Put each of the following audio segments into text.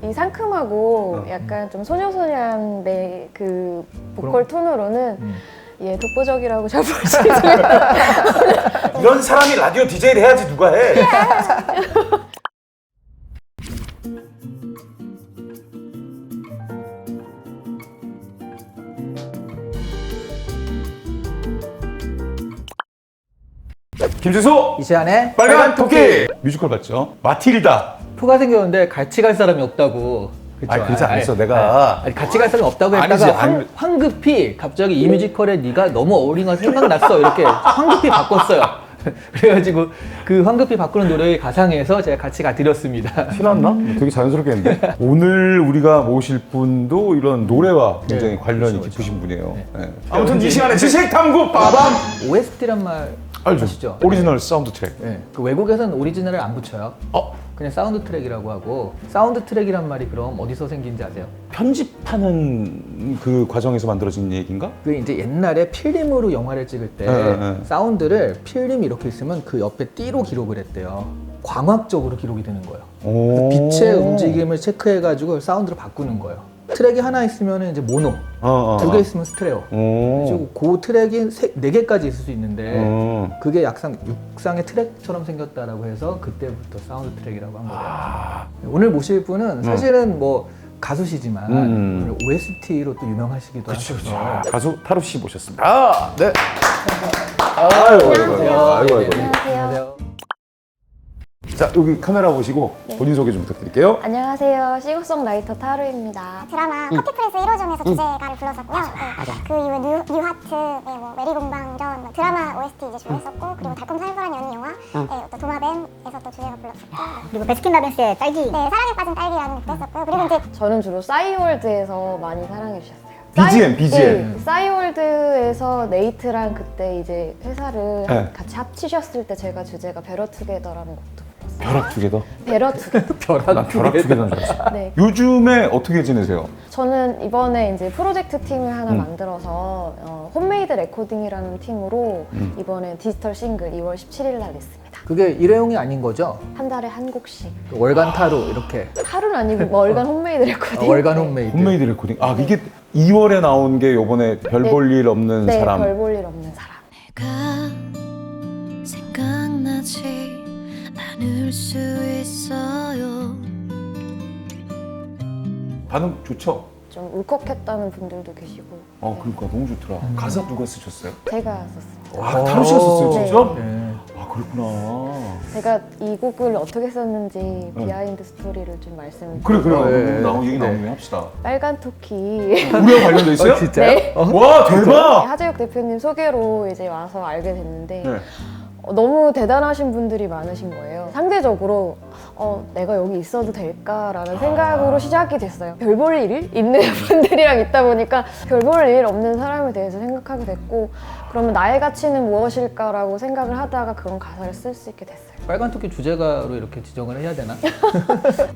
이 상큼하고 약간 좀 소녀소녀한 내 그 보컬 톤으로는 예, 독보적이라고 잘 볼 수 있습니다. 이런 사람이 라디오 DJ를 해야지 누가 해. 김지수 이시안의 빨간 토끼 뮤지컬 봤죠? 마틸다. 표가 생겼는데 같이 갈 사람이 없다고. 그쵸? 아니, 그렇지 않았어. 아니, 내가. 아니, 같이 갈 사람이 없다고 했다가 아니지, 아니. 황급히 갑자기 이 뮤지컬에 네가 너무 어울린 거 생각났어 이렇게 황급히 바꿨어요. 그래가지고 그 황급히 바꾸는 노래의 가상에서 제가 같이 가드렸습니다. 티났나? 되게 자연스럽게 했는데. 오늘 우리가 모실 분도 이런 노래와 굉장히 관련이 깊으신 분이에요. 네. 아무튼 이 시간에 지식 탐구 빠밤. OST란 말 알죠? 아시죠? 오리지널 사운드 트랙. 네. 그 외국에서는 오리지널을 안 붙여요. 그냥 사운드 트랙이라고 하고, 사운드 트랙이란 말이 그럼 어디서 생긴지 아세요? 편집하는 그 과정에서 만들어진 얘기인가? 그게 이제 옛날에 필름으로 영화를 찍을 때 사운드를 필름이 이렇게 있으면 그 옆에 띠로 기록을 했대요. 광학적으로 기록이 되는 거예요. 오. 빛의 움직임을 체크해가지고 사운드를 바꾸는 거예요. 트랙이 하나 있으면 이제 모노, 두 개 있으면 스테레오. 그리고 그 트랙이 네 개까지 있을 수 있는데 그게 약상 육상의 트랙처럼 생겼다라고 해서 그때부터 사운드 트랙이라고 한 거예요. 오늘 모실 분은 사실은 뭐 가수시지만 오늘 OST로 또 유명하시기도 하셔서 가수 타로 씨 모셨습니다. 아, 네. 안녕하세요. 안녕하세요. 자, 여기 카메라 보시고 본인 소개 좀 부탁드릴게요. 안녕하세요. 싱어송라이터 타루입니다. 드라마 커피프레스 1호점에서 주제가를 불렀었고요. 그 이후에 뉴하트, 뭐 메리공방전 드라마 OST 이제 주로 했었고, 그리고 달콤 살벌한 연희 영화, 또 도마뱀에서 또 주제가 불렀었고, 그리고 베스킨라빈스의 딸기, 네, 사랑에 빠진 딸기라는 곡도 했었고요. 그리고 이제 저는 주로 싸이월드에서 많이 사랑해 주셨어요. BGM. 네, 싸이월드에서 네이트랑 그때 이제 회사를 네. 같이 합치셨을 때 제가 주제가 베러투게더라는 곡도 불렀어요. 벼락 두 개다. 베러투게더. 난 벼락 두 개단 줄 알았어. 네. 요즘에 어떻게 지내세요? 저는 이번에 이제 프로젝트 팀을 하나 만들어서 홈메이드 레코딩이라는 팀으로 이번에 디지털 싱글 2월 17일 날 냈습니다. 그게 일회용이 아닌 거죠? 한 달에 한 곡씩. 월간 타로 이렇게 하루는 아니고 뭐 월간 홈메이드 레코딩. 월간 네. 홈메이드. 홈메이드 레코딩. 아, 이게 2월에 나온 게 요번에 별 볼 일 없는 네, 사람. 별 볼 일 없는 사람. 내가 생각나지 않을 수 있어요. 반응 좋죠? 좀 울컥했다는 분들도 계시고. 네. 그러니까 너무 좋더라. 가사 누가 쓰셨어요? 제가 썼습니다. 아, 타로 씨가 썼어요, 네. 진짜? 네. 아, 그렇구나. 제가 이 곡을 어떻게 썼는지 비하인드 스토리를 좀 말씀드릴게요. 그래. 네. 얘기 네. 나오면 합시다. 빨간 토끼. 우리와 관련돼 있어요? 진짜요? 네. 와, 대박! 하재욱 대표님 소개로 이제 와서 알게 됐는데 네. 너무 대단하신 분들이 많으신 거예요. 상대적으로 내가 여기 있어도 될까라는 생각으로 시작이 됐어요. 별 볼 일 있는 분들이랑 있다 보니까 별 볼 일 없는 사람에 대해서 생각하게 됐고, 그러면 나의 가치는 무엇일까라고 생각을 하다가 그런 가사를 쓸 수 있게 됐어요. 빨간 토끼 주제가로 이렇게 지정을 해야 되나?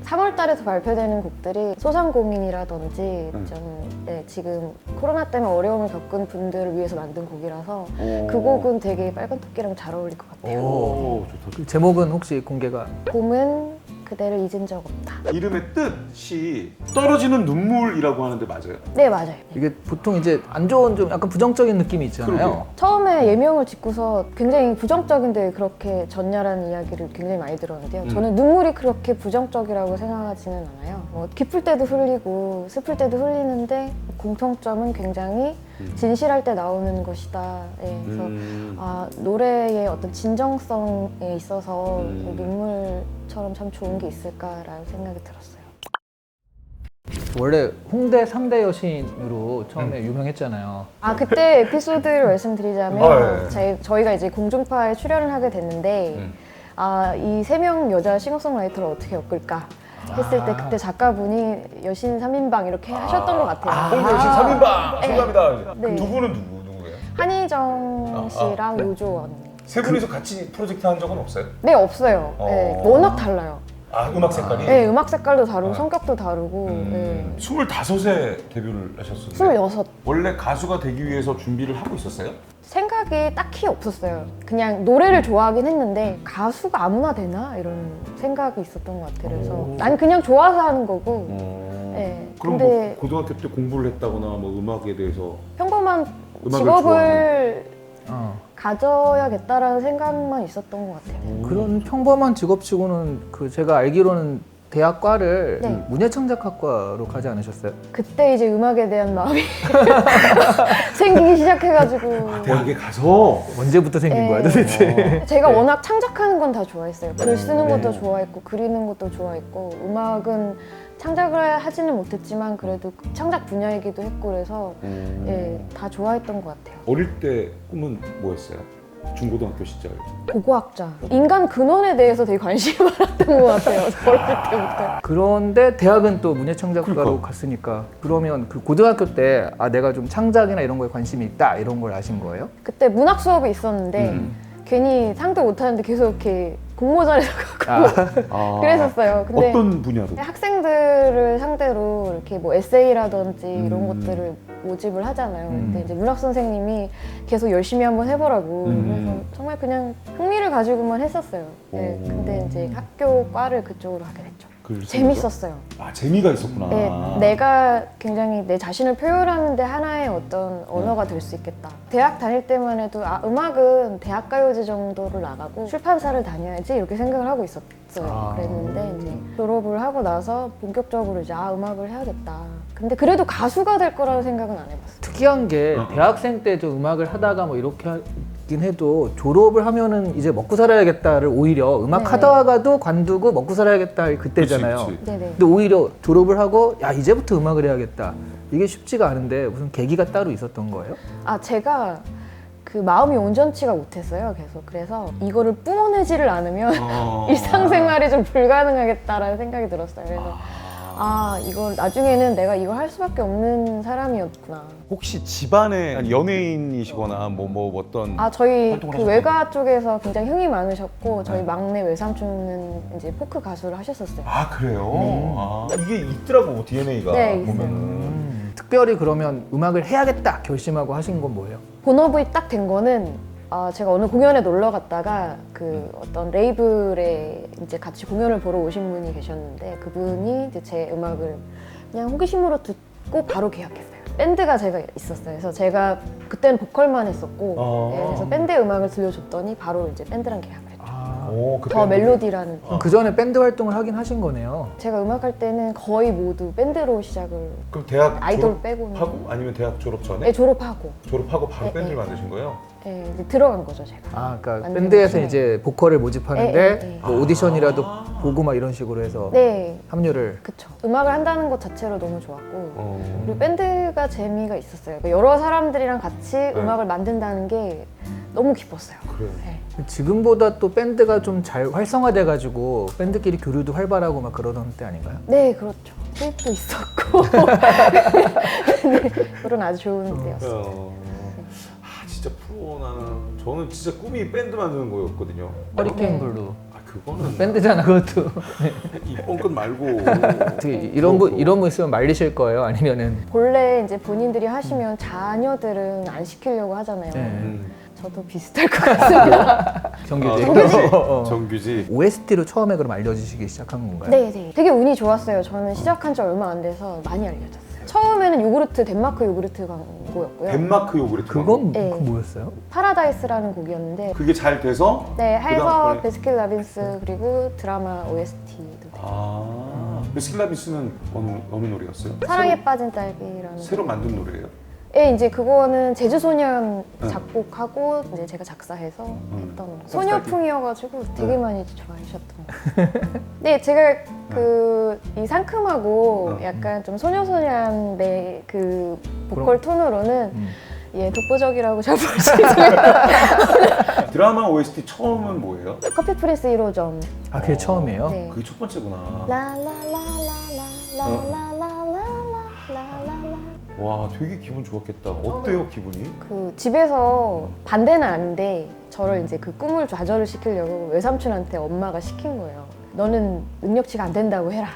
3월 달에도 발표되는 곡들이 소상공인이라든지 좀 지금 코로나 때문에 어려움을 겪은 분들을 위해서 만든 곡이라서 그 곡은 되게 빨간 토끼랑 잘 어울릴 것 같아요. 오, 좋다. 그 제목은 혹시 공개가? 봄은 그대를 잊은 적 없다. 이름의 뜻이 떨어지는 눈물이라고 하는데 맞아요? 네, 맞아요. 이게 보통 이제 안 좋은 좀 약간 부정적인 느낌이 있잖아요. 그러게요. 처음에 예명을 짓고서 굉장히 부정적인데 그렇게 졌냐라는 이야기를 굉장히 많이 들었는데요. 저는 눈물이 그렇게 부정적이라고 생각하지는 않아요. 뭐 기쁠 때도 흘리고 슬플 때도 흘리는데 공통점은 굉장히 진실할 때 나오는 것이다. 예, 그래서 노래의 어떤 진정성에 있어서 눈물처럼 참 좋은 게 있을까라는 생각이 들었어요. 원래 홍대 3대 여신으로 처음에 유명했잖아요. 그때 에피소드를 말씀드리자면 예. 저희가 이제 공중파에 출연을 하게 됐는데 이 3명 여자 싱어송라이터를 어떻게 엮을까 했을 때 그때 작가분이 여신 3인방 이렇게 하셨던 것 같아요. 홍대 여신 3인방! 축하합니다. 네. 두 분은 누구예요? 한희정 씨랑 요조 언니. 세 분이서 같이 프로젝트 한 적은 없어요? 네, 없어요. 네, 워낙 달라요. 아, 음악 색깔이? 네, 음악 색깔도 다르고 아. 성격도 다르고. 네. 25에 데뷔를 하셨었는데 26. 원래 가수가 되기 위해서 준비를 하고 있었어요? 생각이 딱히 없었어요. 그냥 노래를 좋아하긴 했는데 가수가 아무나 되나? 이런 생각이 있었던 것 같아요. 그래서 난 그냥 좋아서 하는 거고. 네. 그럼 근데 뭐 고등학교 때 공부를 했다거나 뭐 음악에 대해서 평범한 음악을 직업을 어. 가져야겠다라는 생각만 있었던 것 같아요. 그런 평범한 직업치고는 그 제가 알기로는 대학과를 네. 문예창작학과로 가지 않으셨어요? 그때 이제 음악에 대한 마음이 생기기 시작해가지고 대학에 가서 언제부터 생긴 네. 거야 도대체? 제가 네. 워낙 창작하는 건 다 좋아했어요. 글 쓰는 네. 것도 좋아했고 그리는 것도 좋아했고 음악은 창작을 하지는 못했지만 그래도 창작 분야이기도 했고 그래서 예, 다 좋아했던 것 같아요. 어릴 때 꿈은 뭐였어요? 중고등학교 시절. 고고학자. 인간 근원에 대해서 되게 관심이 많았던 것 같아요. 어릴 때부터. 그런데 대학은 또 문예창작과로 그러니까. 갔으니까 그러면 그 고등학교 때 아 내가 좀 창작이나 이런 거에 관심이 있다 이런 걸 아신 거예요? 그때 문학 수업이 있었는데 괜히 상도 못하는데 계속 이렇게 공모전에서 가고 아, 그랬었어요. 근데 어떤 분야로? 학생들을 상대로 이렇게 뭐 에세이라든지 이런 음. 것들을 모집을 하잖아요. 근데 이제 문학 선생님이 계속 열심히 한번 해보라고. 그래서 정말 그냥 흥미를 가지고만 했었어요. 네, 오. 근데 이제 학교 과를 그쪽으로 하게 됐죠. 글을 쓰는 재밌었어요. 거? 아, 재미가 있었구나. 네, 내가 굉장히 내 자신을 표현하는데 하나의 어떤 언어가 될 수 있겠다. 대학 다닐 때만 해도 아, 음악은 대학가요제 정도를 나가고 출판사를 다녀야지 이렇게 생각을 하고 있었어요. 그랬는데 이제 졸업을 하고 나서 본격적으로 이제 아, 음악을 해야겠다. 근데 그래도 가수가 될 거라는 생각은 안 해봤어요. 특이한 게 대학생 때 좀 음악을 하다가 뭐 이렇게 하긴 해도 졸업을 하면은 이제 먹고 살아야겠다를 오히려 음악 네네. 하다가도 관두고 먹고 살아야겠다 그때잖아요. 그치, 그치. 네네. 근데 오히려 졸업을 하고 야 이제부터 음악을 해야겠다 이게 쉽지가 않은데 무슨 계기가 따로 있었던 거예요? 아, 제가 그 마음이 온전치가 못했어요. 계속. 그래서 이거를 뿜어내지를 않으면 일상생활이 좀 불가능하겠다라는 생각이 들었어요. 그래서 아, 이걸 나중에는 내가 이걸 할 수밖에 없는 사람이었구나. 혹시 집안에 연예인이시거나 뭐 어떤 아, 저희 활동을 그 하셨나요? 외가 쪽에서 굉장히 흥이 많으셨고 저희 네. 막내 외삼촌은 이제 포크 가수를 하셨었어요. 아, 그래요? 아, 이게 있더라고 DNA가 네, 보면은. 특별히 그러면 음악을 해야겠다 결심하고 하신 건 뭐예요? 본업이 딱 된 거는 제가 어느 공연에 놀러 갔다가 그 어떤 레이블에 이제 같이 공연을 보러 오신 분이 계셨는데 그분이 이제 제 음악을 그냥 호기심으로 듣고 바로 계약했어요. 밴드가 제가 있었어요. 그래서 제가 그때는 보컬만 했었고 네, 그래서 밴드 음악을 들려줬더니 바로 이제 밴드랑 계약을 했죠. 오, 그 더 밴드. 멜로디라는 그 전에 밴드 활동을 하긴 하신 거네요. 제가 음악할 때는 거의 모두 밴드로 시작을 그럼 대학 아이돌 빼고는 졸업하고 아니면 대학 졸업 전에? 네, 졸업하고 졸업하고 바로 네, 밴드를 네. 만드신 거예요? 네, 이제 들어간 거죠 제가. 아, 그러니까 완전 밴드에서 네. 이제 보컬을 모집하는데 네. 뭐 오디션이라도 보고 막 이런 식으로 해서 네, 합류를. 그쵸. 음악을 한다는 것 자체로 너무 좋았고 어. 그리고 밴드가 재미가 있었어요. 그러니까 여러 사람들이랑 같이 음악을 만든다는 게 너무 기뻤어요. 그래. 네. 지금보다 또 밴드가 좀 잘 활성화돼가지고 밴드끼리 교류도 활발하고 막 그러던 때 아닌가요? 네, 그렇죠. 수입도 있었고 네, 그런 아주 좋은 때였어요. 아, 진짜 프로 저는 진짜 꿈이 밴드 만드는 거였거든요. 허리케인 네. 블루 아, 그거는 밴드잖아 그것도. 이 뻥끝 말고 어떻게 이런 분 있으면 말리실 거예요? 아니면은 본래 이제 본인들이 하시면 자녀들은 안 시키려고 하잖아요. 네. 저도 비슷할 것 같습니다. 정규직. 정규직. OST로 처음에 그럼 알려지시기 시작한 건가요? 네, 네. 되게 운이 좋았어요. 저는 시작한 지 얼마 안 돼서 많이 알려졌어요. 처음에는 요구르트, 덴마크 요구르트 광고였고요. 덴마크 요구르트. 그건 네. 그 뭐였어요? 파라다이스라는 곡이었는데 그게 잘 돼서 네, 해서 그다음번에- 베스킨 라빈스 그리고 드라마 OST도 돼요. 아, 베스킨라빈스는 어느 노래였어요? 사랑에 빠진 딸기라는 새로 만든 노래예요? 예, 이제 그거는 제주소년 작곡하고 이제 제가 작사해서 했던 소녀풍이어가지고 되게 많이 좋아하셨던 것 같아요. 네, 제가 이 상큼하고 약간 좀 소녀소녀한데 그 보컬 톤으로는 예, 독보적이라고 잘 볼 수 있어요. 드라마 OST 처음은 뭐예요? 커피 프린스 1호점. 아 그게 처음이에요? 네. 그게 첫 번째구나. 라라라라라라라라라라라라. 와, 되게 기분 좋았겠다. 어때요, 기분이? 그 집에서 반대는 아닌데 저를 이제 그 꿈을 좌절을 시키려고 외삼촌한테 엄마가 시킨 거예요. 너는 능력치가 안 된다고 해라.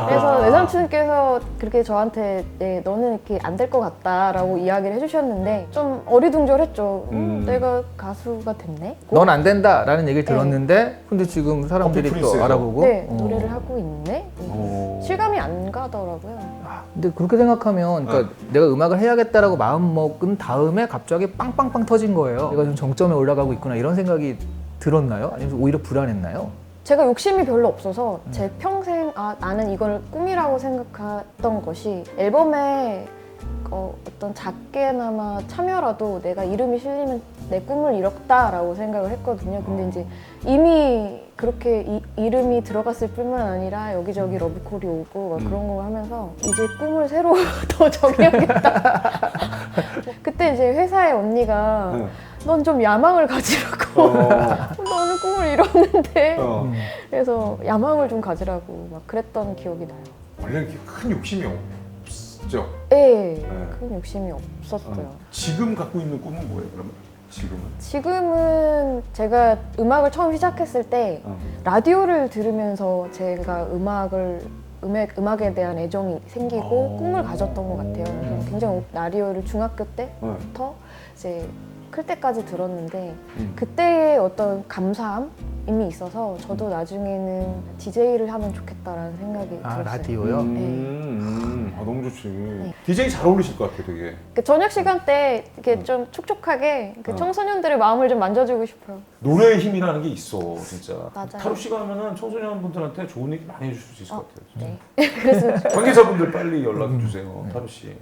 그래서 외삼촌께서 그렇게 저한테 너는 이렇게 안 될 것 같다라고 이야기를 해주셨는데 좀 어리둥절했죠. 내가 가수가 됐네? 넌 안 된다라는 얘기를 들었는데 근데 지금 사람들이 커피 또 프린스에서. 알아보고 네, 노래를 하고 있네? 실감이 안 가더라고요. 근데 그렇게 생각하면 그러니까 내가 음악을 해야겠다라고 마음 먹은 다음에 갑자기 빵빵빵 터진 거예요. 내가 좀 정점에 올라가고 있구나 이런 생각이 들었나요? 아니면 오히려 불안했나요? 제가 욕심이 별로 없어서 제 평생 나는 이걸 꿈이라고 생각했던 것이 앨범에 어떤 작게나마 참여라도 내가 이름이 실리면 내 꿈을 이뤘다라고 생각을 했거든요. 근데 이제 이미 그렇게 이름이 들어갔을 뿐만 아니라 여기저기 러브콜이 오고 막 그런 걸 하면서 이제 꿈을 새로 더 정해야겠다. 그때 이제 회사의 언니가 넌 좀 야망을 가지라고. 너는 꿈을 이뤘는데. 그래서 야망을 좀 가지라고 막 그랬던 기억이 나요. 원래 이렇게 큰 욕심이 없죠? 네, 큰 욕심이 없었어요. 지금 갖고 있는 꿈은 뭐예요, 그러면? 지금은 제가 음악을 처음 시작했을 때 라디오를 들으면서 제가 음악에 대한 애정이 생기고 꿈을 가졌던 것 같아요. 그래서 굉장히 라디오를 중학교 때부터 이제 클 때까지 들었는데 그때의 어떤 감사함이 있어서 저도 나중에는 DJ를 하면 좋겠다라는 생각이 들었어요. 라디오요? 너무 좋지. DJ 잘 어울리실 것 같아요, 되게. 그 저녁 시간 때 이렇게 좀 촉촉하게 그 청소년들의 마음을 좀 만져주고 싶어요. 노래의 힘이라는 게 있어, 진짜. 맞아요. 타로 씨가 하면은 청소년분들한테 좋은 얘기 많이 해줄 수 있을 것 같아요. 네. 그래서 관계자분들 빨리 연락 주세요, 타로 씨.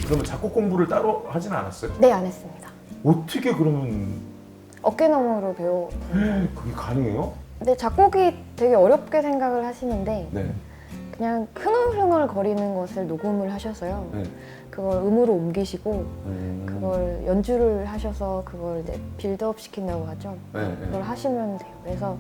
그러면 작곡 공부를 따로 하진 않았어요? 네, 안 했습니다. 어떻게 그러면 어깨너머로 배워. 그게 가능해요? 근데 작곡이 되게 어렵게 생각을 하시는데 네. 그냥 흥얼흥얼 거리는 것을 녹음을 하셔서요. 네. 그걸 음으로 옮기시고 그걸 연주를 하셔서 그걸 이제 빌드업 시킨다고 하죠. 네, 그걸 하시면 돼요. 그래서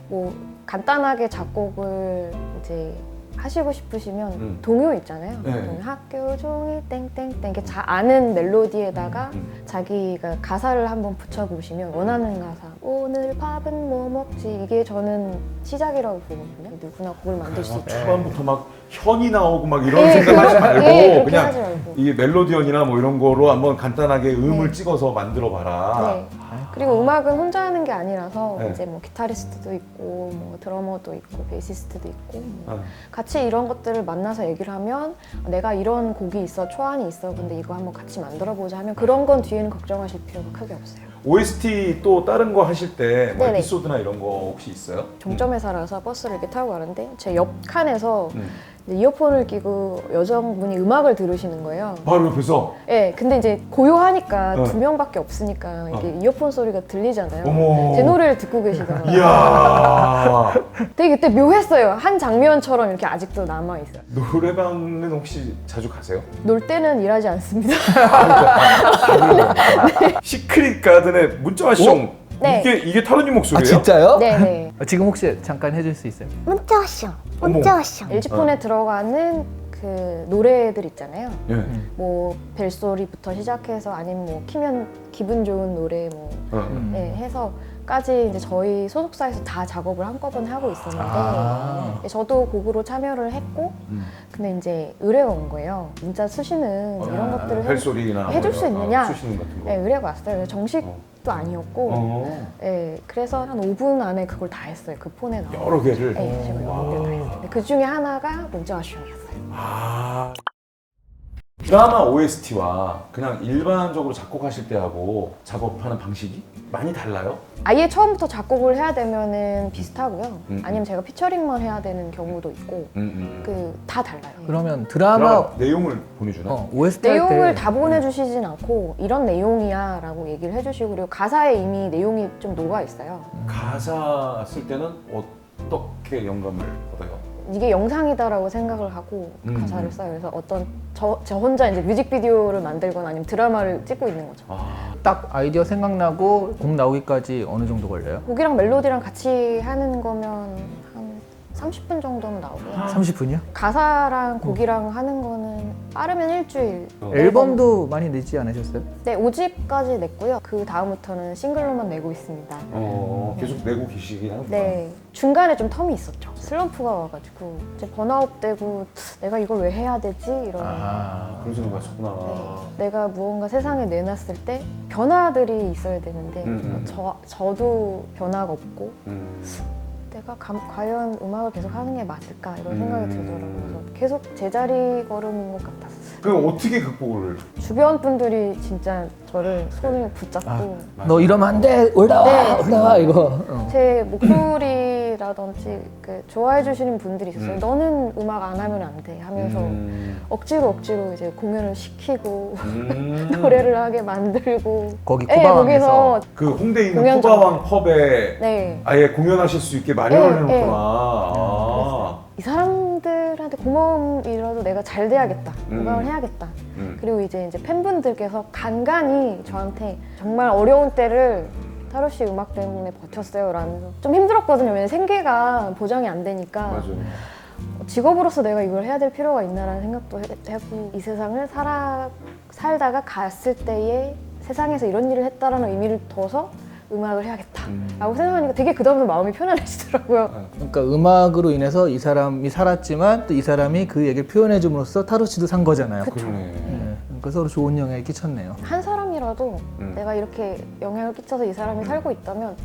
뭐 간단하게 작곡을 이제 하시고 싶으시면 동요 있잖아요. 네. 학교 종이 땡땡땡 이렇게 아는 멜로디에다가 자기가 가사를 한번 붙여보시면 원하는 가사 오늘 밥은 뭐 먹지 이게 저는 시작이라고 보거든요. 누구나 곡을 만들 수 있죠. 초반부터 막 현이 나오고 막 이런 네, 생각하지 말고 그렇게 하지 그냥 말고. 이게 멜로디언이나 뭐 이런 거로 한번 간단하게 음을 찍어서 만들어 봐라. 네. 그리고 음악은 혼자 하는 게 아니라서 네. 이제 뭐 기타리스트도 있고 뭐 드러머도 있고 베이시스트도 있고 뭐 아. 같이 이런 것들을 만나서 얘기를 하면 내가 이런 곡이 있어 초안이 있어 근데 이거 한번 같이 만들어 보자 하면 그런 건 뒤에는 걱정하실 필요가 크게 없어요. OST 또 다른 거 하실 때 뭐 네네. 에피소드나 이런 거 혹시 있어요? 종점회사라서 버스를 이렇게 타고 가는데 제 옆 칸에서 이어폰을 끼고 여성분이 음악을 들으시는 거예요. 바로 옆에서 네, 근데 이제 고요하니까 어. 2명밖에 없으니까 이게 이어폰 소리가 들리잖아요. 어머. 제 노래를 듣고 계시더라고요. 이야 되게 그때 묘했어요. 한 장면처럼 이렇게 아직도 남아있어요. 노래방은 혹시 자주 가세요? 놀 때는 일하지 않습니다. 시크릿 가든의 문자와숑 네. 이게 타로님 목소리예요? 진짜요? 네네. 지금 혹시 잠깐 해줄 수 있어요? 문자쇼 어머. 문자쇼 LG폰에 들어가는 그 노래들 있잖아요. 예. 뭐 벨소리부터 시작해서 아니면 뭐 키면 기분 좋은 노래 뭐 네, 해서까지 이제 저희 소속사에서 다 작업을 한꺼번에 하고 있었는데 저도 곡으로 참여를 했고 근데 이제 의뢰가 온 거예요. 문자 수시는 이런 것들을 벨소리나 해줄 수 있느냐? 수시는 같은 거. 네, 의뢰가 왔어요. 그래서 정식도 아니었고 네, 그래서 한 5분 안에 그걸 다 했어요. 그 폰에 나와. 여러 개를. 네, 제가 여러 개를 다 했어요. 그 중에 하나가 문자와숑이었어요. 아. 드라마 OST와 그냥 일반적으로 작곡하실 때하고 작업하는 방식이 많이 달라요? 아예 처음부터 작곡을 해야 되면은 비슷하고요. 아니면 제가 피처링만 해야 되는 경우도 있고 그 다 달라요. 그러면 드라마 내용을 보내주나? OST 할 내용을 때 다 보내주시진 않고 이런 내용이야 라고 얘기를 해주시고 그리고 가사에 이미 내용이 좀 녹아 있어요. 가사 쓸 때는 어떻게 영감을 얻어요? 이게 영상이다라고 생각을 하고 가사를 써요. 그래서 어떤 저 혼자 이제 뮤직비디오를 만들거나 아니면 드라마를 찍고 있는 거죠. 딱 아이디어 생각나고 곡 나오기까지 어느 정도 걸려요? 곡이랑 멜로디랑 같이 하는 거면 한 30분 정도는 나오고요. 30분이요? 가사랑 곡이랑 하는 거는 빠르면 일주일. 앨범도 많이 내지 않으셨어요? 네, 5집까지 냈고요. 그 다음부터는 싱글로만 내고 있습니다. 계속 내고 계시긴 하구나. 네, 중간에 좀 텀이 있었죠. 슬럼프가 와가지고 이제 번아웃 되고 내가 이걸 왜 해야 되지? 이런. 그런 생각 하셨구나. 네, 내가 무언가 세상에 내놨을 때 변화들이 있어야 되는데 저도 변화가 없고 내가 과연 음악을 계속 하는 게 맞을까 이런 생각이 들더라고요. 그래서 계속 제자리 걸음인 것 같았어요. 그럼 어떻게 극복을? 주변 분들이 진짜 저를 손을 붙잡고 너 이러면 안 돼! 올라와! 네. 올라와! 이거. 제 목소리라든지 그 좋아해 주시는 분들이 있었어요. 너는 음악 안 하면 안 돼 하면서 억지로 이제 공연을 시키고 노래를 하게 만들고 거기 네, 코바왕에서. 거기서 그 홍대에 있는 공연 코바왕 펍에 네. 아예 공연하실 수 있게 마련을 네, 해놓구나. 이 사람들한테 고마움이라도 내가 잘 돼야겠다. 음악을 해야겠다. 그리고 이제 팬분들께서 간간히 저한테 정말 어려운 때를 타로 씨 음악 때문에 버텼어요 라면서 좀 힘들었거든요. 왜냐면 생계가 보장이 안 되니까 맞아요. 직업으로서 내가 이걸 해야 될 필요가 있나라는 생각도 해보고 이 세상을 살다가 갔을 때에 세상에서 이런 일을 했다라는 의미를 둬서 음악을 해야겠다 라고 생각하니까 되게 그 다음부터 마음이 편안해지더라고요. 그러니까 음악으로 인해서 이 사람이 살았지만 또 이 사람이 그 얘기를 표현해 줌으로써 타로 씨도 산 거잖아요. 그러네. 네. 그러니까 서로 좋은 영향을 끼쳤네요. 한 사람이라도 내가 이렇게 영향을 끼쳐서 이 사람이 살고 있다면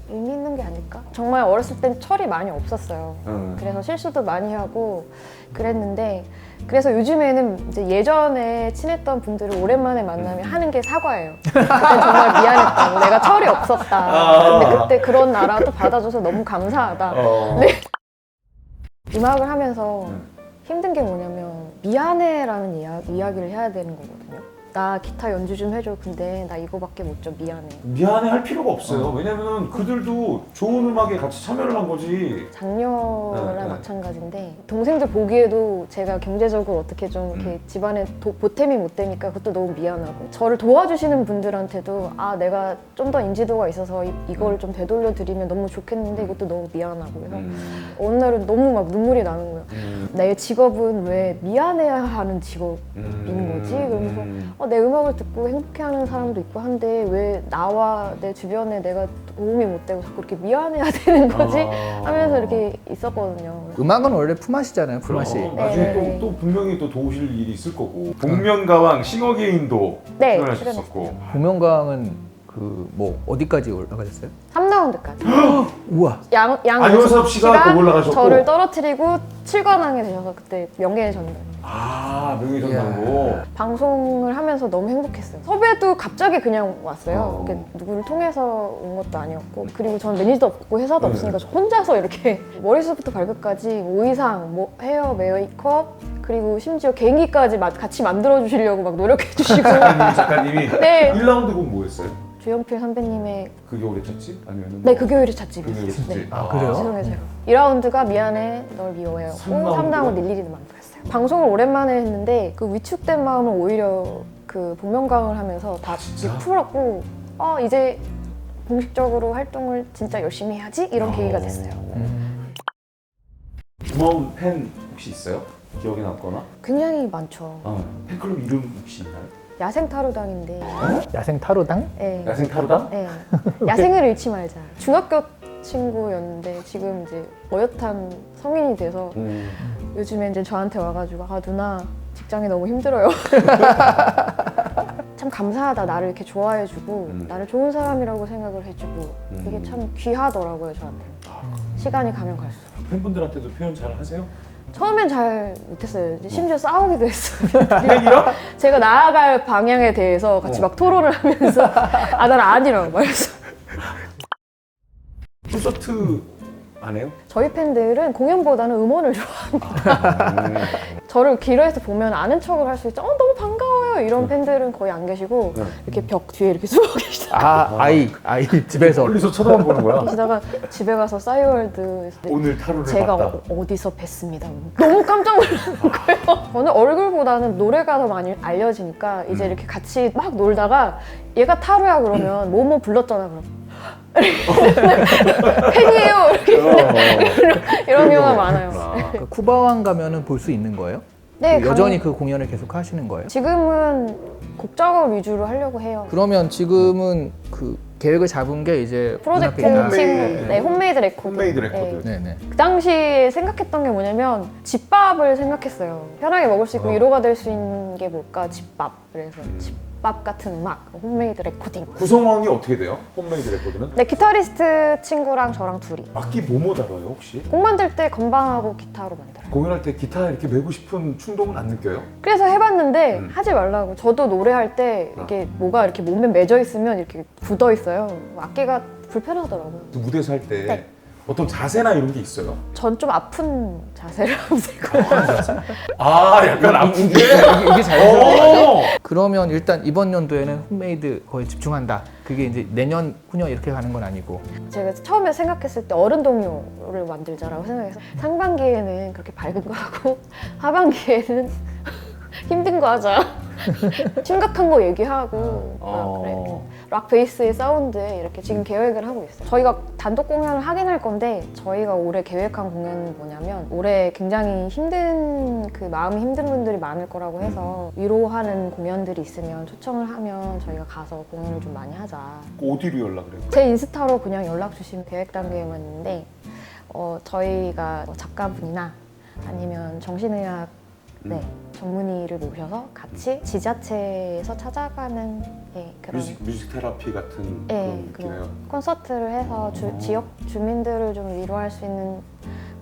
의미 있는 게 아닐까? 정말 어렸을 땐 철이 많이 없었어요. 그래서 실수도 많이 하고 그랬는데 그래서 요즘에는 이제 예전에 친했던 분들을 오랜만에 만나면 하는 게 사과예요. 그때 정말 미안했다고 내가 철이 없었다. 근데 그때 그런 나라도 받아줘서 너무 감사하다. 네. 음악을 하면서 힘든 게 뭐냐면 미안해라는 이야기를 해야 되는 거거든요. 나 기타 연주 좀 해줘. 근데 나 이거밖에 못 줘. 미안해. 미안해 할 필요가 없어요. 왜냐면 그들도 좋은 음악에 같이 참여를 한 거지. 작년이랑 네. 마찬가지인데 동생들 보기에도 제가 경제적으로 어떻게 좀 이렇게 집안에 보탬이 못 되니까 그것도 너무 미안하고 저를 도와주시는 분들한테도 아 내가 좀 더 인지도가 있어서 이걸 좀 되돌려 드리면 너무 좋겠는데 이것도 너무 미안하고 그래서 어느 날은 너무 막 눈물이 나는 거예요. 내 직업은 왜 미안해야 하는 직업인 거지? 그러면서 내 음악을 듣고 행복해하는 사람도 있고 한데 왜 나와 내 주변에 내가 도움이 못 되고 자꾸 이렇게 미안해야 되는 거지? 하면서 이렇게 있었거든요. 음악은 원래 품앗이잖아요. 품앗이. 나중에 네. 또 분명히 또 도우실 일이 있을 거고. 복면가왕 싱어게인도 네, 출연하셨었고. 복면가왕은 그 뭐 어디까지 올라가셨어요? 3라운드까지. 우와. 안효섭 씨가 또 올라가셨고. 저를 떨어뜨리고 7관왕에 되셔서 그때 명예의 전당. 명예전당으로. 방송을 하면서 너무 행복했어요. 섭외도 갑자기 그냥 왔어요. 이렇게 누구를 통해서 온 것도 아니었고 그리고 저는 매니저도 없고 회사도 없으니까 저 혼자서 이렇게 머리부터 발끝까지 뭐 의상, 뭐 헤어, 메이크업 그리고 심지어 개인기까지 같이 만들어주시려고 막 노력해주시고 작가님이 네. 1라운드 곡 뭐였어요? 주연필 선배님의 그게 오래 찼지? 아니면 네, 그게 오히려 찻집이 그게 오래 찼지? 네. 그래요? 죄송해요. 2라운드가 미안해 널 미워해요. 3라운드 닐리리만 보였어요. 방송을 오랜만에 했는데 그 위축된 마음을 오히려 그 복면가왕을 하면서 다 진짜? 풀었고 이제 공식적으로 활동을 진짜 열심히 해야지 이런 계기가 됐어요. 고마운 팬 혹시 있어요? 기억에 남거나? 굉장히 많죠. 팬클럽 이름 혹시 있나요? 야생 타로당인데 야생 타로당? 네. 야생 타로당? 네. 야생을 잃지 말자. 중학교 친구였는데 지금 이제 어엿한 성인이 돼서 요즘에 이제 저한테 와가지고 누나 직장이 너무 힘들어요. 참 감사하다. 나를 이렇게 좋아해주고 나를 좋은 사람이라고 생각을 해주고 이게 참 귀하더라고요 저한테. 시간이 가면 갈수록. 팬분들한테도 표현 잘 하세요? 처음엔 잘 못했어요. 이제 심지어 싸우기도 했어요. 제가 나아갈 방향에 대해서 같이 막 토론을 하면서 난 아니라고 말했어. 콘서트 안 해요? 저희 팬들은 공연보다는 음원을 좋아합니다. 저를 길에서 보면 아는 척을 할 수 있죠. 너무 반가워요. 이런 팬들은 거의 안 계시고 이렇게 벽 뒤에 이렇게 숨어 계시다가 아이 집에서. 멀리서 쳐다만 보는 거야? 계시다가 집에 가서 싸이월드 오늘 타로를 제가 봤다. 어디서 뵀습니다. 너무 깜짝 놀라는 거예요. 저는 얼굴보다는 노래가 더 많이 알려지니까 이제 이렇게 같이 막 놀다가 얘가 타로야 그러면 뭐뭐 불렀잖아 그럼 팬이에요 이렇게 이런 경우가 많아요. 그러니까 쿠바왕 가면은 볼 수 있는 거예요? 네, 여전히 그 공연을 계속 하시는 거예요? 지금은 곡 작업 위주로 하려고 해요. 그러면 지금은 그 계획을 잡은 게 이제 프로젝트 눈앞에 있다. 친구, 네, 홈메이드 레코드. 홈메이드 레코드. 네. 네네. 그 당시에 생각했던 게 뭐냐면 집밥을 생각했어요. 편하게 먹을 수 있고 위로가 될 수 있는 게 뭘까? 집밥. 그래서 집밥 같은 음악, 홈메이드 레코딩. 구성원이 어떻게 돼요? 홈메이드 레코드는? 네, 기타리스트 친구랑 저랑 둘이. 악기 뭐뭐 다뤄요 혹시? 곡 만들 때 건반하고 기타로 만들어요. 공연할 때 기타 이렇게 메고 싶은 충동은 안 느껴요? 그래서 해봤는데 하지 말라고. 저도 노래할 때 이렇게 뭐가 이렇게 몸에 맺어 있으면 이렇게 굳어 있어요. 악기가 불편하더라고요. 그 무대에서 할 때 네. 어떤 자세나 이런 게 있어요? 전 좀 아픈 자세를 하면 되고. 아 약간 아픈데? 이게 자연스러워요. 오! 그러면 일단 이번 연도에는 홈메이드 거에 집중한다. 그게 이제 내년, 후년 이렇게 가는 건 아니고. 제가 처음에 생각했을 때 어른 동요를 만들자라고 생각해서 상반기에는 그렇게 밝은 거 하고 하반기에는 힘든 거 하자. 심각한 거 얘기하고 그래. 락 베이스의 사운드에 이렇게 지금 계획을 하고 있어요. 저희가 단독 공연을 하긴 할 건데 저희가 올해 계획한 공연은 뭐냐면 올해 굉장히 힘든 그 마음이 힘든 분들이 많을 거라고 해서 위로하는 공연들이 있으면 초청을 하면 저희가 가서 공연을 좀 많이 하자. 어디로 연락을 해요? 제 인스타로 그냥 연락 주시면 계획 단계에만 있는데 저희가 작가분이나 아니면 정신의학 전문의를 모셔서 같이 지자체에서 찾아가는 그런 뮤직 테라피 같은 그런 느낌이에요. 콘서트를 해서 지역 주민들을 좀 위로할 수 있는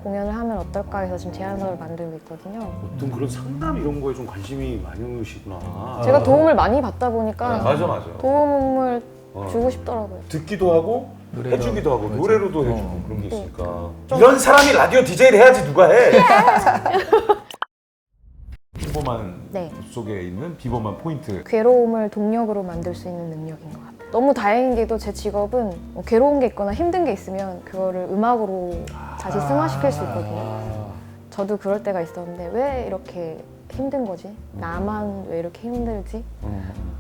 공연을 하면 어떨까 해서 지금 제안서를 만들고 있거든요. 어떤 그런 상담 이런 거에 좀 관심이 많으시구나. 제가 도움을 많이 받다 보니까 맞아. 도움을 주고 싶더라고요. 듣기도 하고 노래로. 해주기도 하고 그렇죠. 노래로도 해주고 그런 게 있으니까 이런 사람이 라디오 DJ를 해야지 누가 해. 평범한 네. 속에 있는 비범한 포인트. 괴로움을 동력으로 만들 수 있는 능력인 것 같아요. 너무 다행인 게도 제 직업은 괴로운 게 있거나 힘든 게 있으면 그거를 음악으로 다시 승화시킬 수 있거든요. 저도 그럴 때가 있었는데 왜 이렇게 힘든 거지? 나만 왜 이렇게 힘들지?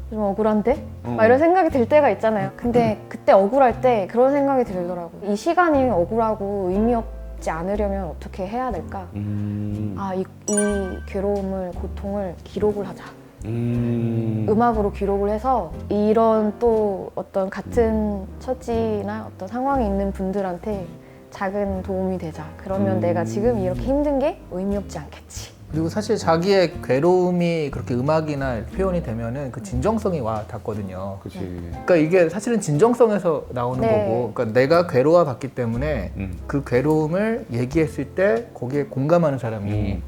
좀 억울한데? 막 이런 생각이 들 때가 있잖아요. 근데 그때 억울할 때 그런 생각이 들더라고요. 이 시간이 억울하고 의미 없지 않으려면 어떻게 해야 될까? 이 괴로움을, 고통을 기록을 하자. 음악으로 기록을 해서 이런 또 어떤 같은 처지나 어떤 상황에 있는 분들한테 작은 도움이 되자. 그러면 내가 지금 이렇게 힘든 게 의미 없지 않겠지. 그리고 사실 자기의 괴로움이 그렇게 음악이나 표현이 되면은 그 진정성이 와 닿거든요. 그렇지. 그러니까 이게 사실은 진정성에서 나오는 네. 거고, 그러니까 내가 괴로워 봤기 때문에 그 괴로움을 얘기했을 때 거기에 공감하는 사람이,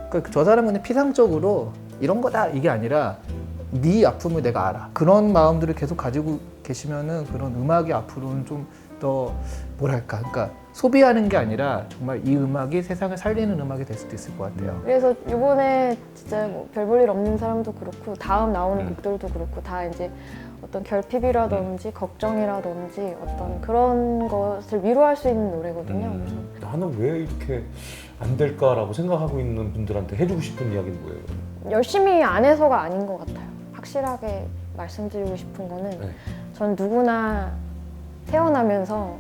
그러니까 저 사람은 그냥 피상적으로 이런 거다 이게 아니라 네 아픔을 내가 알아. 그런 마음들을 계속 가지고 계시면은 그런 음악이 앞으로는 좀 더 뭐랄까, 그러니까 소비하는 게 아니라 정말 이 음악이 세상을 살리는 음악이 될 수도 있을 것 같아요. 그래서 이번에 진짜 뭐 별 볼 일 없는 사람도 그렇고 다음 나오는 곡들도 그렇고 다 이제 어떤 결핍이라든지 걱정이라든지 어떤 그런 것을 위로할 수 있는 노래거든요. 그래서 나는 왜 이렇게 안 될까라고 생각하고 있는 분들한테 해주고 싶은 이야기는 뭐예요? 열심히 안 해서가 아닌 것 같아요. 확실하게 말씀드리고 싶은 거는 전 누구나 태어나면서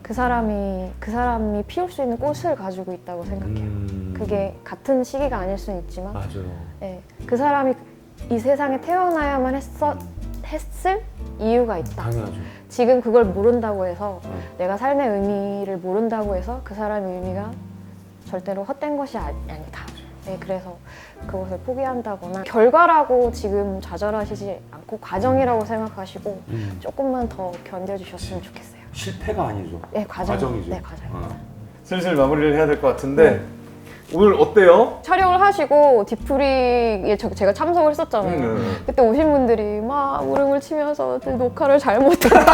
그 사람이 피울 수 있는 꽃을 가지고 있다고 생각해요. 그게 같은 시기가 아닐 수는 있지만 맞아요. 그 사람이 이 세상에 태어나야만 했을 이유가 있다. 당연하죠. 지금 그걸 모른다고 해서 내가 삶의 의미를 모른다고 해서 그 사람의 의미가 절대로 헛된 것이 아니다. 그래서 그것을 포기한다거나 결과라고 지금 좌절하시지 않고 과정이라고 생각하시고 조금만 더 견뎌주셨으면 좋겠어요. 실패가 아니죠. 네, 과정이죠. 네, 과정. 슬슬 마무리를 해야 될 것 같은데 오늘 어때요? 촬영을 하시고 디프릭에 제가 참석을 했었잖아요. 그때 오신 분들이 막 울음을 치면서 녹화를 잘못했다고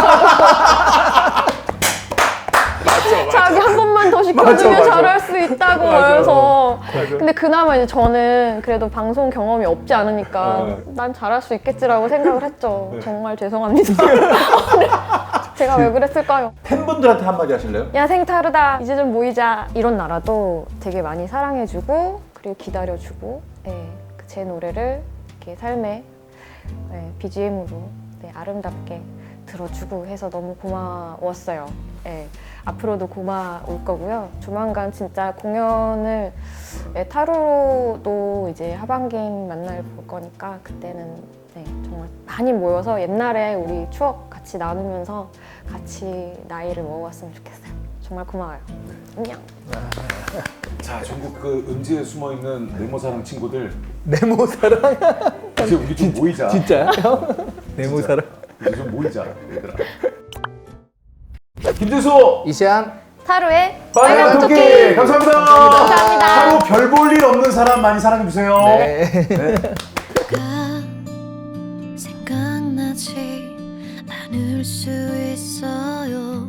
자기 한 번만 더 시켜주면 잘할 수 있다고 그래서 근데 그나마 이제 저는 그래도 방송 경험이 없지 않으니까 난 잘할 수 있겠지라고 생각을 했죠. 정말 죄송합니다. 제가 왜 그랬을까요? 팬분들한테 한마디 하실래요? 야 생타르다 이제 좀 모이자. 이런 나라도 되게 많이 사랑해주고 그리고 기다려주고 제 노래를 이렇게 삶의 BGM으로 아름답게 들어주고 해서 너무 고마웠어요. 예, 앞으로도 고마울 거고요. 조만간 진짜 공연을 타로도 이제 하반기인 만날 볼 거니까 그때는 네, 정말 많이 모여서 옛날에 우리 추억 같이 나누면서 같이 나이를 먹어봤으면 좋겠어요. 정말 고마워요. 안녕. 자, 전국 그 음지에 숨어 있는 네모사랑 친구들 네모 사랑. 이제 우리 좀 모이자. 진짜요? 네모 사랑. 이제 좀 모이자, 얘들아. 김대수 이시안. 타로의 빨간 토끼 감사합니다. 감사합니다. 타로 별 볼 일 없는 사람 많이 사랑해 주세요. 네. 생각나지 않을 수 있어요.